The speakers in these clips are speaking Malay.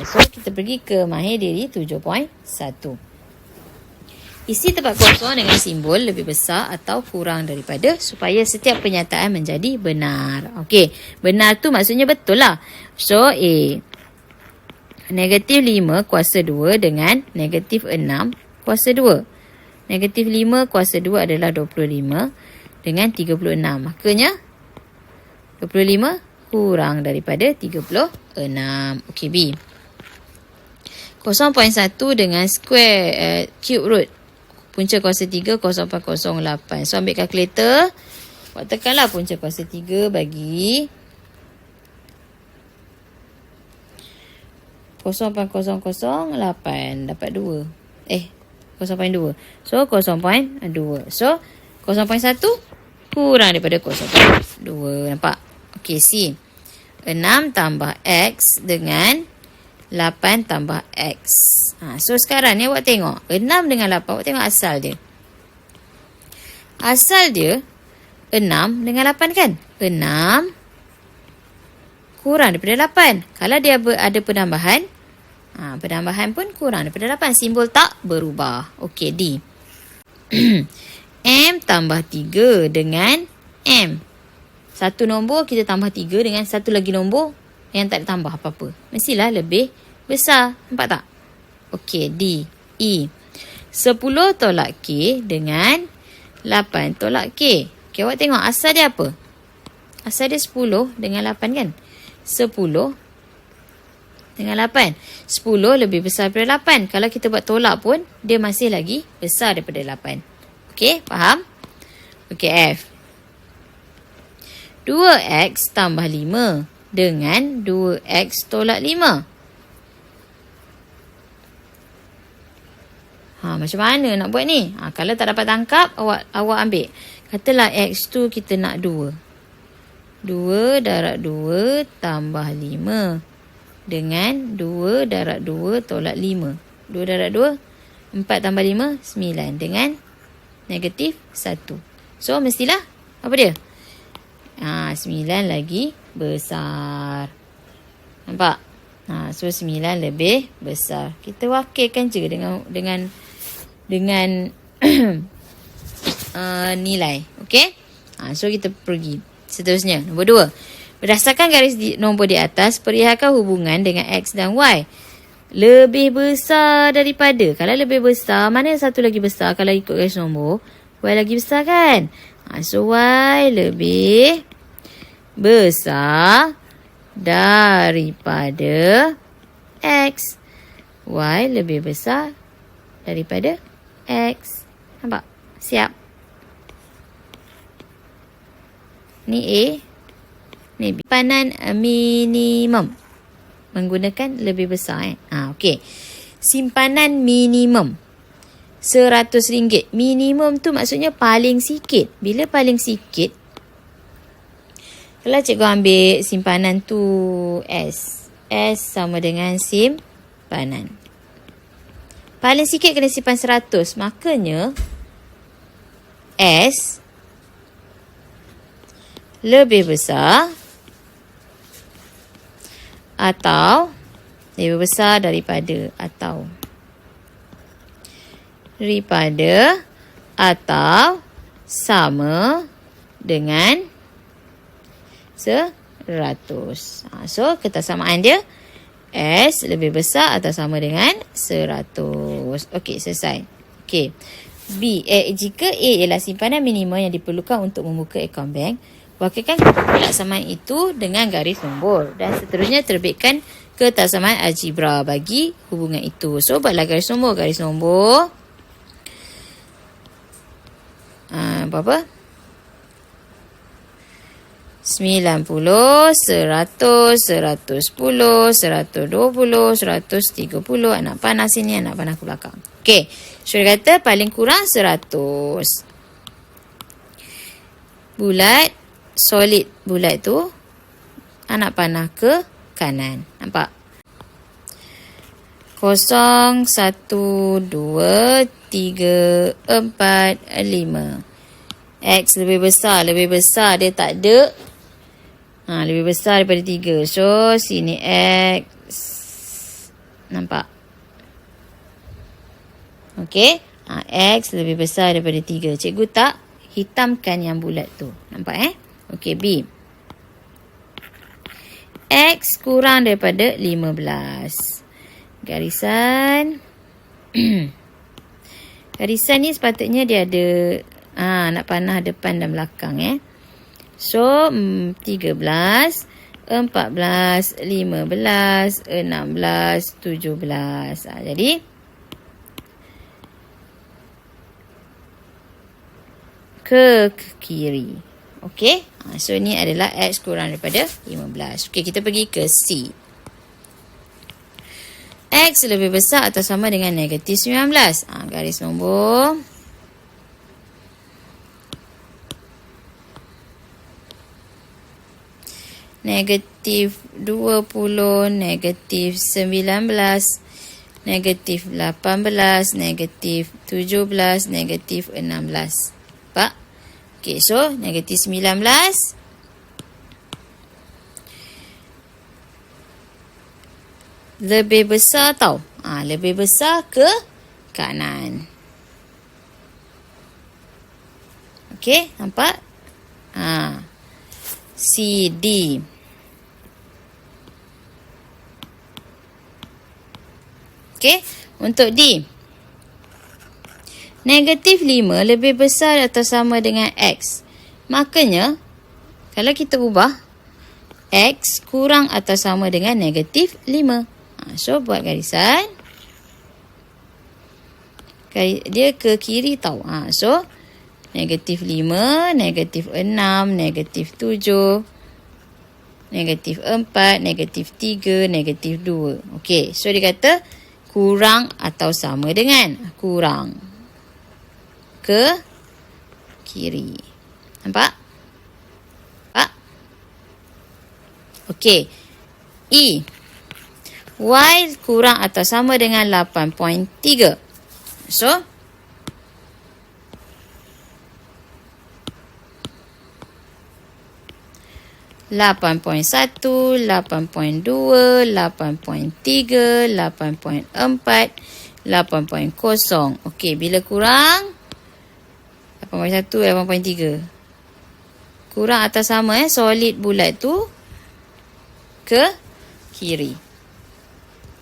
So kita pergi ke mahir diri 7.1. Isi tempat kosong dengan simbol lebih besar atau kurang daripada supaya setiap pernyataan menjadi benar. Okey, benar tu maksudnya betul lah. So A, negatif 5 kuasa 2 dengan negatif 6 kuasa 2. Negatif 5 kuasa 2 adalah 25 dengan 36. Makanya 25 kurang daripada 36. Okey, B. 0.1 dengan square cube root. Punca kuasa 3, 0.08. So, ambil kalkulator. Buat tekanlah punca kuasa 3 bagi 0.008. Dapat 2. 0.2. So, 0.2. So, 0.1 kurang daripada 0.2. Nampak? Okey, C. 6 tambah X dengan 8 tambah X. So sekarang ni awak tengok. 6 dengan 8. Awak tengok asal dia. Asal dia 6 dengan 8 kan? 6 kurang daripada 8. Kalau dia ada penambahan. Penambahan pun kurang daripada 8. Simbol tak berubah. Okey, D. M tambah 3 dengan M. Satu nombor kita tambah 3 dengan satu lagi nombor yang tak ada tambah apa-apa. Mestilah lebih besar. Nampak tak? Okey, D. E. 10 tolak K dengan 8 tolak K. Okey, awak tengok asal dia apa? Asal dia 10 dengan 8 kan? 10 dengan 8. 10 lebih besar daripada 8. Kalau kita buat tolak pun, dia masih lagi besar daripada 8. Okey, faham? Okey, F. 2X tambah 5 dengan 2X tolak 5. Macam mana nak buat ni? Kalau tak dapat tangkap, awak ambil. Katalah X tu kita nak 2. 2 darab 2 tambah 5. Dengan 2 darab 2 tolak 5. 2 darab 2, 4 tambah 5, 9. Dengan negatif 1. So, mestilah apa dia? 9 lagi besar. Nampak? So 9 lebih besar. Kita wakilkan je dengan nilai. Okey? So kita pergi seterusnya. Nombor 2. Berdasarkan garis nombor di atas, perihalkan hubungan dengan X dan Y. Lebih besar daripada. Kalau lebih besar, mana satu lagi besar kalau ikut garis nombor? Y lagi besar kan? So Y lebih besar daripada X. Y lebih besar daripada X. Nampak? Siap. Ni A. Ni B. Simpanan minimum. Menggunakan lebih besar. Okey. Simpanan minimum. RM100. Minimum tu maksudnya paling sikit. Bila paling sikit, kalau cikgu ambil simpanan tu S. S sama dengan simpanan. Paling sikit kena simpan 100. Makanya S lebih besar atau lebih besar daripada atau sama dengan 100. So, ketersamaan dia S lebih besar atau sama dengan 100. Okey, selesai. Okey. B. Jika A ialah simpanan minimum yang diperlukan untuk membuka akaun bank, wakilkan ketersamaan itu dengan garis nombor. Dan seterusnya terbitkan ketersamaan algebra bagi hubungan itu. So, buatlah garis nombor. Garis nombor. Berapa? 90, 100, 110, 120, 130. Anak panah sini, anak panah ke belakang. Okey. So, dia kata paling kurang 100. Bulat, solid bulat tu, anak panah ke kanan. Nampak? 0, 1, 2, 3, 4, 5. X lebih besar. Lebih besar dia tak ada. Lebih besar daripada 3. So, sini X Nampak? Okey. X lebih besar daripada 3. Cikgu tak hitamkan yang bulat tu. Nampak Okey, B. X kurang daripada 15. Garisan. Garisan ni sepatutnya dia ada nak panah depan dan belakang So 13, 14, 15, 16, 17. Jadi ke kiri. Okey. So ni adalah X kurang daripada 15. Okey, kita pergi ke C. X lebih besar atau sama dengan negatif 19. Garis nombor. Negatif 20, negatif 19, negatif 18, negatif 17, negatif 16. Nampak? Okey, so negatif 19. Lebih besar tau. Lebih besar ke kanan. Okey, nampak? C, D. Okey, untuk D. Negatif 5 lebih besar atau sama dengan X. Makanya, kalau kita ubah, X kurang atau sama dengan negatif 5. So, buat garisan. Dia ke kiri tau. So, negatif 5, negatif 6, negatif 7, negatif 4, negatif 3, negatif 2. Okey, so dia kata kurang atau sama dengan. Kurang ke kiri. Nampak? Okey. E. Y kurang atau sama dengan 8.3. So, lapan point 1, 8.2, 8.3, 8.4, 8.0. Okey, bila kurang 8.1, 8.3. Kurang atau sama solid bulat tu ke kiri.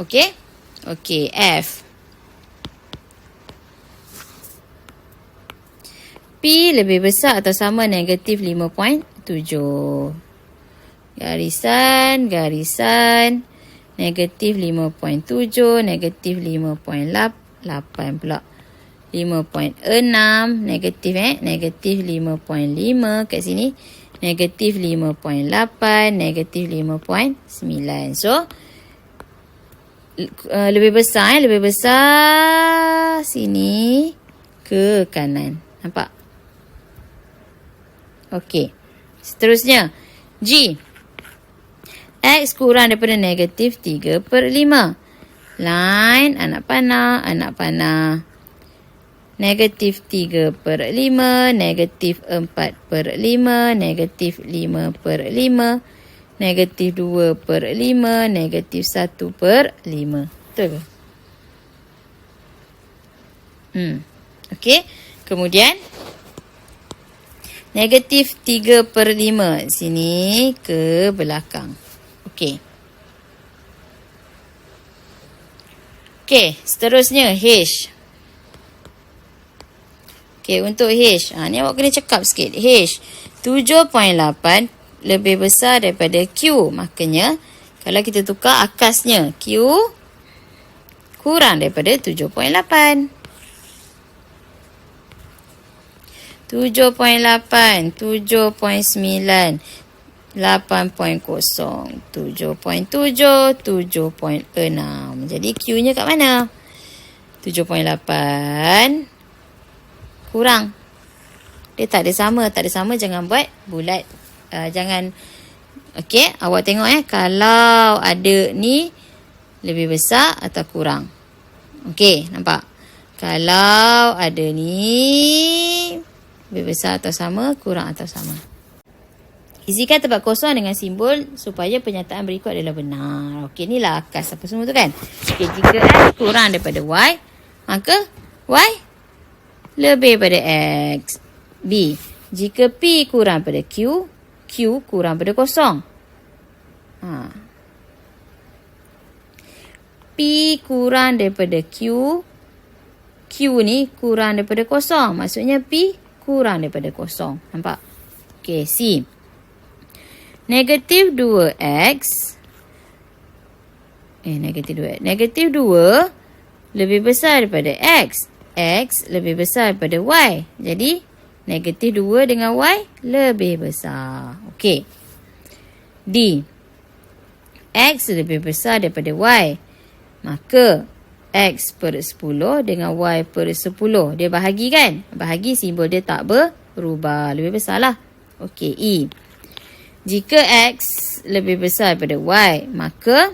Okey? Okey, F. P lebih besar atau sama negatif 5.7. Garisan, garisan. Negatif 5.7, negatif 5.8 pula. 5.6, negatif negatif 5.5 kat sini. Negatif 5.8, negatif 5.9. So, lebih besar lebih besar sini ke kanan. Nampak? Okey. Seterusnya, G. X kurang daripada negatif 3/5. Line, anak panah. Negatif 3/5, negatif 4/5, negatif 5/5. Negatif 2/5, negatif 1/5. Betul ke? Okey. Kemudian, negatif 3/5. Sini ke belakang. Okey. Okey, seterusnya H. Okey, untuk H. Ni awak kena cekap sikit. H. 7.8 lebih besar daripada Q. Makanya, kalau kita tukar akasnya, Q kurang daripada 7.8. 7.8, 7.9, 8.0, 7.7, 7.6. Jadi, Q-nya kat mana? 7.8 kurang. Dia tak ada sama. Jangan buat bulat. Jangan. Okey, awak tengok kalau ada ni lebih besar atau kurang. Okey, nampak? Kalau ada ni lebih besar atau sama, kurang atau sama. Isikan tempat kosong dengan simbol supaya pernyataan berikut adalah benar. Okey, inilah akas apa semua tu kan. Okey, jika X kurang daripada Y, maka Y lebih daripada X. B. Jika P kurang daripada Q, Q kurang daripada kosong. P kurang daripada Q, Q ni kurang daripada kosong. Maksudnya P kurang daripada kosong. Nampak? Okey, C. Negatif 2X. Negatif 2 lebih besar daripada X. X lebih besar daripada Y. Jadi, negatif 2 dengan Y lebih besar. Okey. D. X lebih besar daripada Y. Maka, X per 10 dengan Y per 10. Dia bahagi kan? Bahagi simbol dia tak berubah. Lebih besar lah. Okey, E. Jika X lebih besar daripada Y, maka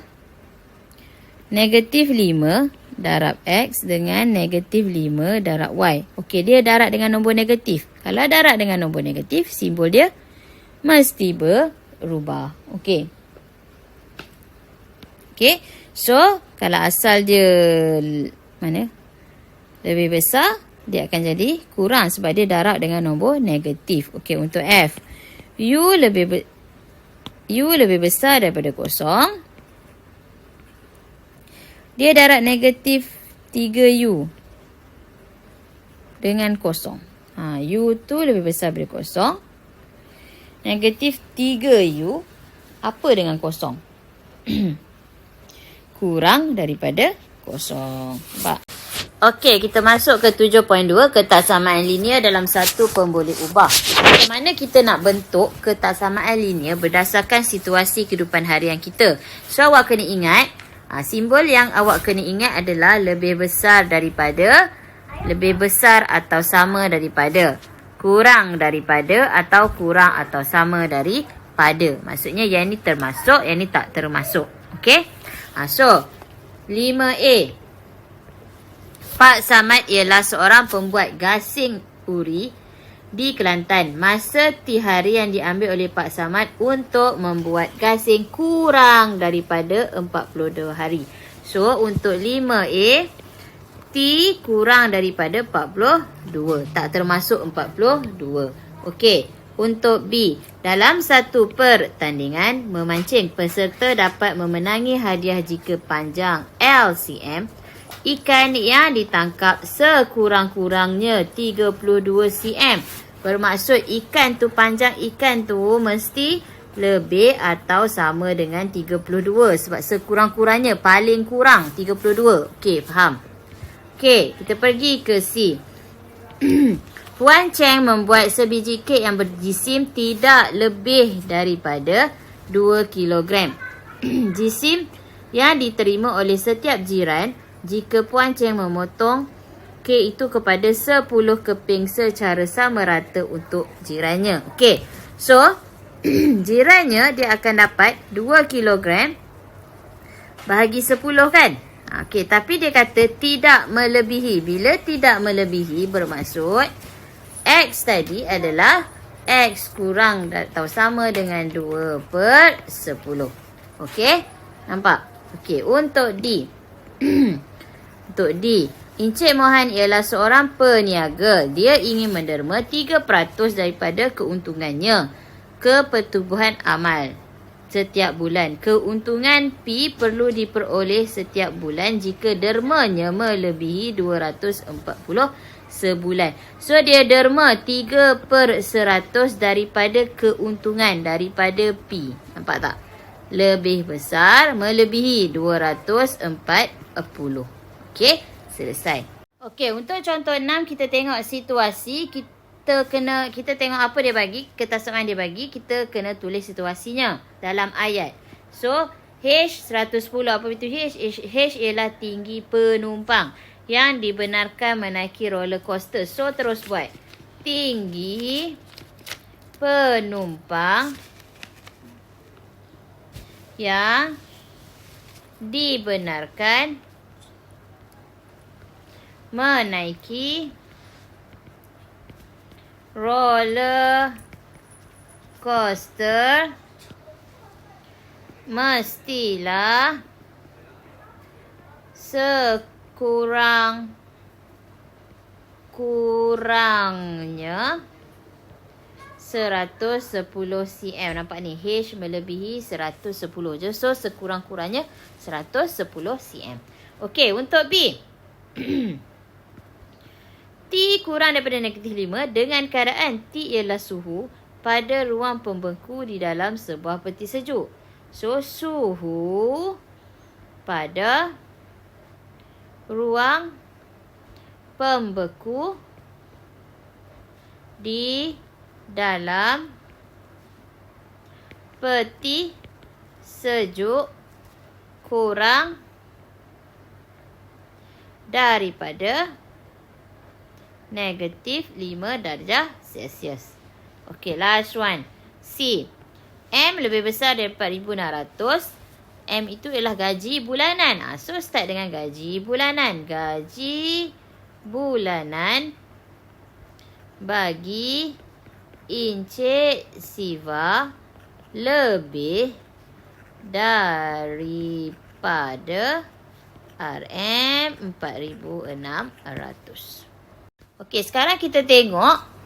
negatif 5 darab X dengan negatif 5 darab Y. Okey, dia darab dengan nombor negatif. Kalau darab dengan nombor negatif, simbol dia mesti berubah. Okey. Okey, so kalau asal dia lebih besar, dia akan jadi kurang sebab dia darab dengan nombor negatif. Okey, untuk F. U lebih besar daripada kosong. Dia darab negatif 3U dengan kosong. U tu lebih besar daripada kosong. Negatif 3U apa dengan kosong? Kurang daripada kosong. Nampak? Okey, kita masuk ke 7.2, ketaksamaan linear dalam satu pemboleh ubah. Macam mana kita nak bentuk ketaksamaan linear berdasarkan situasi kehidupan harian kita? So, awak kena ingat, simbol yang awak kena ingat adalah lebih besar daripada, lebih besar atau sama daripada, kurang daripada atau kurang atau sama daripada. Maksudnya yang ni termasuk, yang ni tak termasuk. Okey? So, 5A. Pak Samad ialah seorang pembuat gasing uri di Kelantan. Masa hari yang diambil oleh Pak Samad untuk membuat gasing kurang daripada 42 hari. So, untuk 5A, T kurang daripada 42. Tak termasuk 42. Okey, untuk B. Dalam satu pertandingan memancing, peserta dapat memenangi hadiah jika panjang LCM. Ikan yang ditangkap sekurang-kurangnya 32 cm. Bermaksud ikan tu, panjang ikan tu mesti lebih atau sama dengan 32. Sebab sekurang-kurangnya, paling kurang 32. Okey, faham? Okey, kita pergi ke C. Puan Cheng membuat sebiji kek yang berjisim tidak lebih daripada 2 kg. Jisim yang diterima oleh setiap jiran jika Puan Cheng memotong kek itu kepada 10 keping secara sama rata untuk jirannya. Okey, so jirannya dia akan dapat 2 kg bahagi 10 kan? Okey, tapi dia kata tidak melebihi. Bila tidak melebihi bermaksud X tadi adalah X kurang atau sama dengan 2 per 10. Okey, nampak? Okey, untuk D. Untuk D, Encik Mohan ialah seorang peniaga. Dia ingin menderma 3% daripada keuntungannya ke pertubuhan amal setiap bulan. Keuntungan P perlu diperoleh setiap bulan jika dermanya melebihi 240 sebulan. So, dia derma 3% daripada keuntungan daripada P. Nampak tak? Lebih besar, melebihi 240. Okey, selesai. Okey, untuk contoh 6 kita tengok situasi. Kita tengok apa dia bagi, ketaksamaan dia bagi, kita kena tulis situasinya dalam ayat. So, H 110, apa itu H? H ialah tinggi penumpang yang dibenarkan menaiki roller coaster. So, terus buat. Tinggi penumpang yang dibenarkan menaiki roller Koster mestilah sekurang-kurangnya 110 cm. Nampak ni, H melebihi 110 je. So, sekurang-kurangnya 110 cm. Okey, untuk B. T kurang daripada -5 dengan keadaan T ialah suhu pada ruang pembengku di dalam sebuah peti sejuk. So, suhu pada ruang pembeku di dalam peti sejuk kurang daripada -5 darjah Celsius. Okey, last one. C. M lebih besar daripada 4,600. M itu ialah gaji bulanan. So, start dengan gaji bulanan. Gaji bulanan bagi Encik Siva lebih daripada RM4,600. Okey, sekarang kita tengok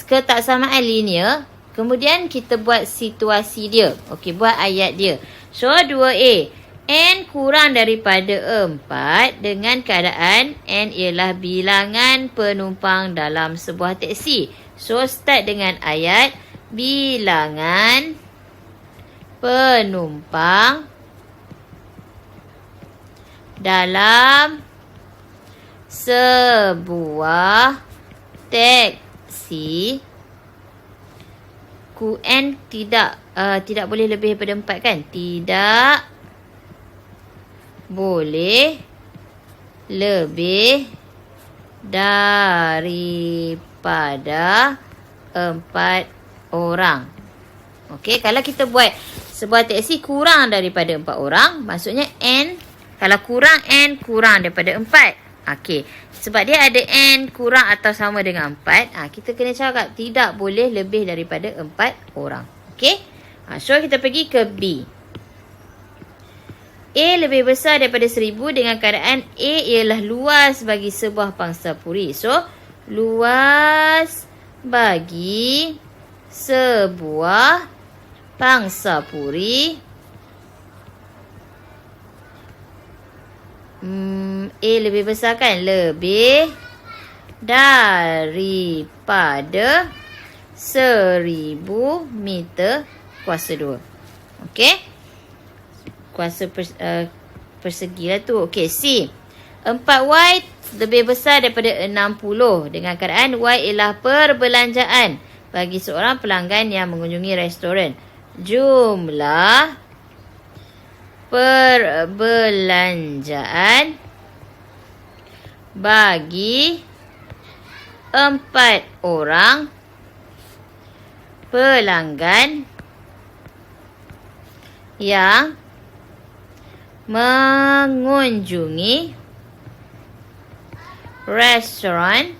ketaksamaan linear. Kemudian kita buat situasi dia. Okey, buat ayat dia. So, 2A. N kurang daripada 4 dengan keadaan N ialah bilangan penumpang dalam sebuah teksi. So, start dengan ayat bilangan penumpang dalam sebuah teksi. N tidak boleh lebih daripada 4 kan? Tidak boleh lebih daripada 4 orang. Okey, kalau kita buat sebuah teksi kurang daripada 4 orang, maksudnya N, kalau kurang N kurang daripada 4. Okey, sebab dia ada N kurang atau sama dengan 4, kita kena cakap tidak boleh lebih daripada 4 orang. Okey, so kita pergi ke B. A lebih besar daripada 1,000 dengan keadaan A ialah luas bagi sebuah pangsa puri. So, luas bagi sebuah pangsa puri. A lebih besar kan? Lebih daripada 1,000 meter kuasa 2. Okey? Kuasa persegi lah tu. Okey, C. 4Y lebih besar daripada 60 dengan keadaan Y ialah perbelanjaan bagi seorang pelanggan yang mengunjungi restoran. Jumlah perbelanjaan bagi 4 orang pelanggan yang mengunjungi restoran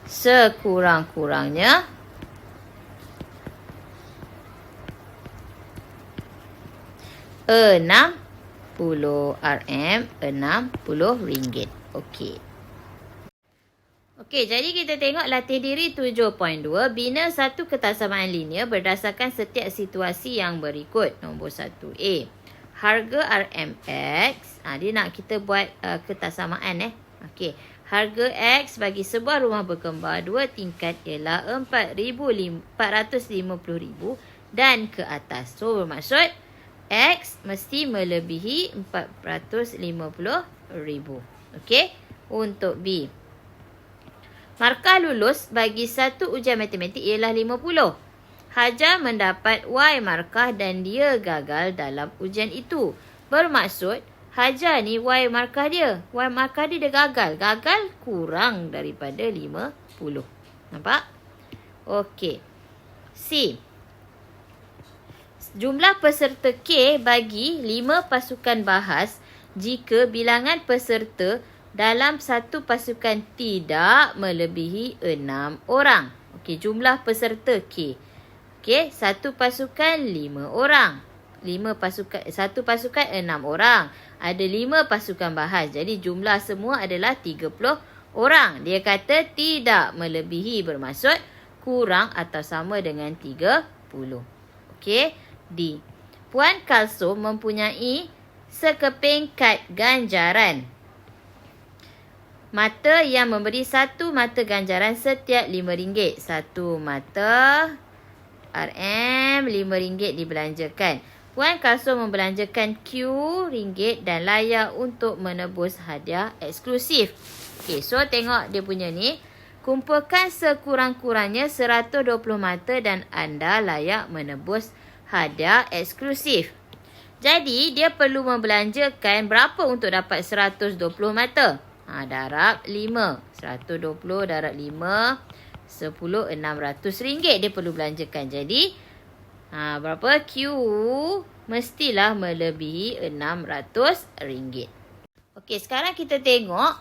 sekurang-kurangnya RM60. RM60. Okey. Okey, jadi kita tengok latih diri 7.2. Bina satu ketaksamaan linear berdasarkan setiap situasi yang berikut. Nombor 1A. Harga RMX. Dia nak kita buat ketaksamaan. Okey. Harga X bagi sebuah rumah berkembar 2 tingkat ialah RM450,000 dan ke atas. So, bermaksud X mesti melebihi RM450,000. Okey. Untuk B. Markah lulus bagi satu ujian matematik ialah 50. Hajar mendapat Y markah dan dia gagal dalam ujian itu. Bermaksud, Hajar ni Y markah dia. Y markah dia gagal. Gagal kurang daripada 50. Nampak? Okey. C. Jumlah peserta K bagi 5 pasukan bahas jika bilangan peserta dalam satu pasukan tidak melebihi 6 orang. Okey, jumlah peserta K. Okey, satu pasukan 5 orang. Satu pasukan 6 orang. Ada 5 pasukan bahas. Jadi jumlah semua adalah 30 orang. Dia kata tidak melebihi bermaksud kurang atau sama dengan 30. Okey, D. Puan Kalsum mempunyai sekeping kad ganjaran. Mata yang memberi satu mata ganjaran setiap RM5. Satu mata RM RM5 dibelanjakan. Puan Kalsum membelanjakan Q RM dan layak untuk menebus hadiah eksklusif. Okey, so tengok dia punya ni. Kumpulkan sekurang-kurangnya 120 mata dan anda layak menebus hadiah eksklusif. Jadi, dia perlu membelanjakan berapa untuk dapat 120 mata? Darab 5. 120 darab 5. 10, RM600 dia perlu belanjakan. Jadi, berapa? Q mestilah melebihi RM600. Okey, sekarang kita tengok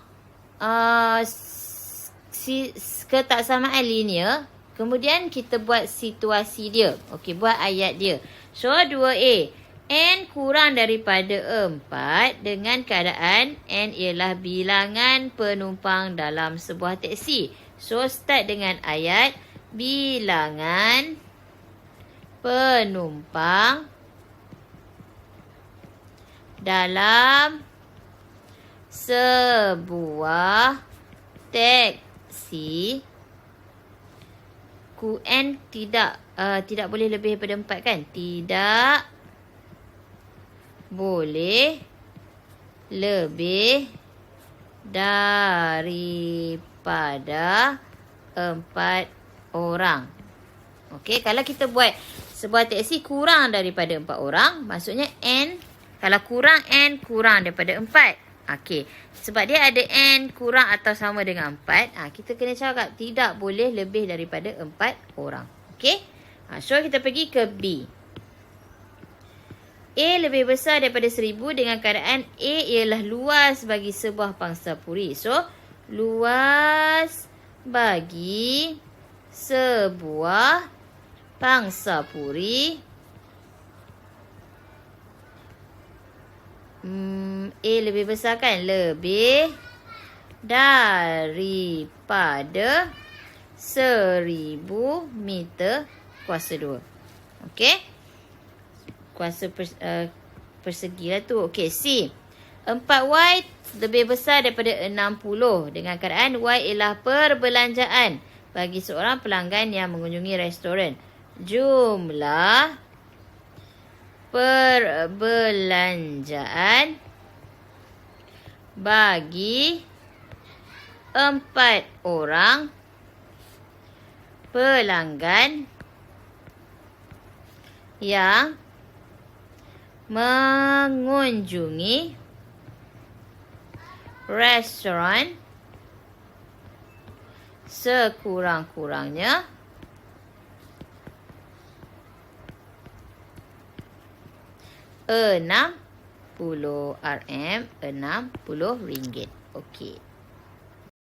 ketaksamaan linear. Kemudian kita buat situasi dia. Okey, buat ayat dia. So, 2A. N kurang daripada 4 dengan keadaan N ialah bilangan penumpang dalam sebuah teksi. So, start dengan ayat bilangan penumpang dalam sebuah teksi. N tidak boleh lebih daripada 4 kan? Tidak boleh lebih daripada 4 orang. Okey, kalau kita buat sebuah teksi kurang daripada 4 orang, maksudnya N, kalau kurang N kurang daripada 4. Okey, sebab dia ada N kurang atau sama dengan 4, kita kena cakap tidak boleh lebih daripada 4 orang. Okey, so kita pergi ke B. A lebih besar daripada 1000 dengan keadaan A ialah luas bagi sebuah pangsa puri. So, luas bagi sebuah pangsa puri. A lebih besar kan? Lebih daripada 1000 meter kuasa 2. Okey? Kuasa persegi lah tu. Okey, C. 4Y lebih besar daripada 60 dengan keadaan Y ialah perbelanjaan bagi seorang pelanggan yang mengunjungi restoran. Jumlah perbelanjaan bagi 4 orang pelanggan yang mengunjungi restoran sekurang-kurangnya RM60. RM60. Okey.